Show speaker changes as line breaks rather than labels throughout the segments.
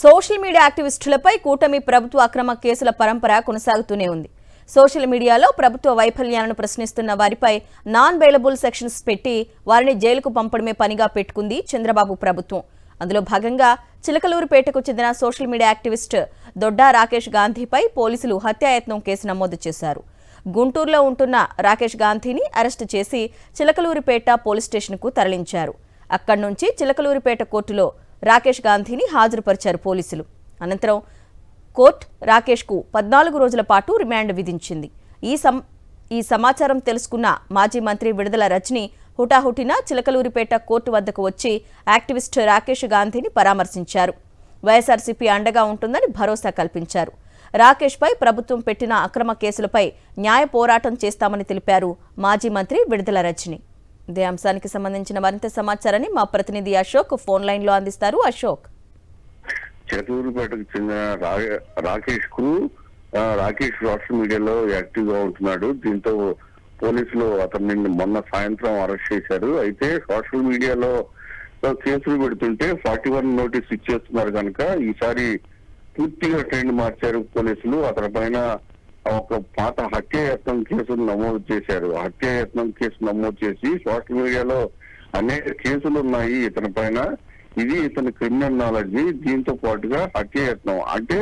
Social media యాక్టివిస్టులపై కూటమి ప్రభుత్వ అక్రమ కేసుల పరంపర కొనసాగుతూనే ఉంది. సోషల్ మీడియాలో ప్రభుత్వ వైఫల్యాలను ప్రశ్నిస్తున్న వారిపై నాన్ బెయిలబుల్ సెక్షన్స్ పెట్టి వారిని జైలుకు పంపడమే పనిగా పెట్టుకుంది చంద్రబాబు ప్రభుత్వం. అందులో భాగంగా చిలకలూరుపేటకు చెందిన social media activist Dodda Rakesh గాంధీపై పోలీసులు హత్యాయత్నం కేసు నమోదు చేశారు. గుంటూరులో ఉంటున్న రాకేష్ గాంధీని అరెస్టు చేసి చిలకలూరుపేట పోలీస్ స్టేషన్కు తరలించారు. అక్కడి నుంచి చిలకలూరుపేట కోర్టులో రాకేష్ గాంధీని హాజరుపరిచారు పోలీసులు. అనంతరం కోర్టు రాకేష్కు 14 రోజుల పాటు రిమాండ్ విధించింది. ఈ సమాచారం తెలుసుకున్న మాజీ మంత్రి విడుదల రజని హుటాహుటిన చిలకలూరిపేట కోర్టు వద్దకు వచ్చి యాక్టివిస్ట్ రాకేష్ గాంధీని పరామర్శించారు. వైఎస్ఆర్సీపీ అండగా ఉంటుందని భరోసా కల్పించారు. రాకేష్పై ప్రభుత్వం పెట్టిన అక్రమ కేసులపై న్యాయ పోరాటం చేస్తామని తెలిపారు మాజీ మంత్రి విడుదల రజని. ఇదే అంశానికి సంబంధించిన మరింత సమాచారాన్ని మా ప్రతినిధి అశోక్ ఫోన్ లైన్ లో అందిస్తారు. అశోక్,
చిలకలూరుపేటకు చెందిన రాకేష్ సోషల్ మీడియాలో యాక్టివ్ గా ఉంటున్నాడు. దీంతో పోలీసులు అతన్ని మొన్న సాయంత్రం అరెస్ట్ చేశారు. అయితే సోషల్ మీడియాలో కేసులు పెడుతుంటే 41 నోటీస్ ఇచ్చేస్తున్నారు కనుక ఈసారి పూర్తిగా ట్రెండ్ మార్చారు పోలీసులు. అతని పైన ఒక పాత హత్యాయత్నం కేసులు నమోదు చేశారు. హత్యాయత్నం కేసు నమోదు చేసి సోషల్ మీడియాలో అనేక కేసులు ఉన్నాయి ఇతని పైన. ఇది ఇతని క్రిమినల్ నాలెడ్జ్. దీంతో పాటుగా హత్యాయత్నం అంటే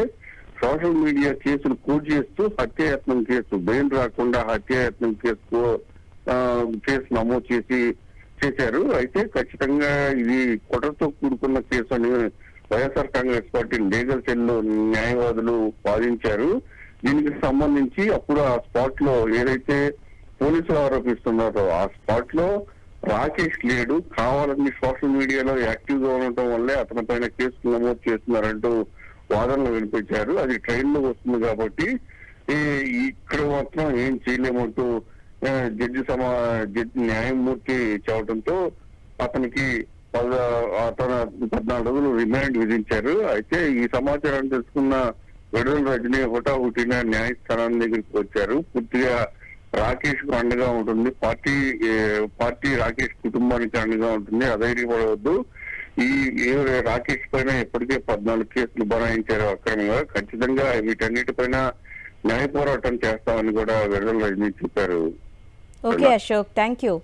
సోషల్ మీడియా కేసులు కోట్ చేస్తూ హత్యాయత్నం కేసు, బెయిల్ రాకుండా హత్యాయత్నం కేసు నమోదు చేశారు. అయితే ఖచ్చితంగా ఇది కుట్రతో కూడుకున్న కేసు అని YSR Congress party legal cell న్యాయవాదులు వాదించారు. దీనికి సంబంధించి అప్పుడు ఆ స్పాట్ లో ఏదైతే పోలీసులు ఆరోపిస్తున్నారో ఆ స్పాట్ లో రాకేష్ లేడు, కావాలని సోషల్ మీడియాలో యాక్టివ్ గా ఉండటం వల్లే అతని పైన కేసులు నమోదు చేస్తున్నారంటూ వాదనలు వినిపించారు. అది ట్రైన్ లో వస్తుంది కాబట్టి ఇక్కడ మాత్రం ఏం చేయలేమంటూ జడ్జి న్యాయమూర్తి చెప్పడంతో అతనికి 14 రోజులు రిమాండ్ విధించారు. అయితే ఈ సమాచారాన్ని తెలుసుకున్న విడుదల రజని హుటాహుటిన న్యాయస్థానం దగ్గరికి వచ్చారు. పూర్తిగా రాకేష్ కు అండగా ఉంటుంది, పార్టీ రాకేష్ కుటుంబానికి అండగా ఉంటుంది, అధైర్యపడవద్దు. రాకేష్ పైన ఇప్పటికే 14 కేసులు బనాయించారు అక్రమంగా. ఖచ్చితంగా వీటన్నిటిపైన న్యాయ పోరాటం చేస్తామని కూడా విడుదల రజని చెప్పారు.
Okay Ashok, thank you.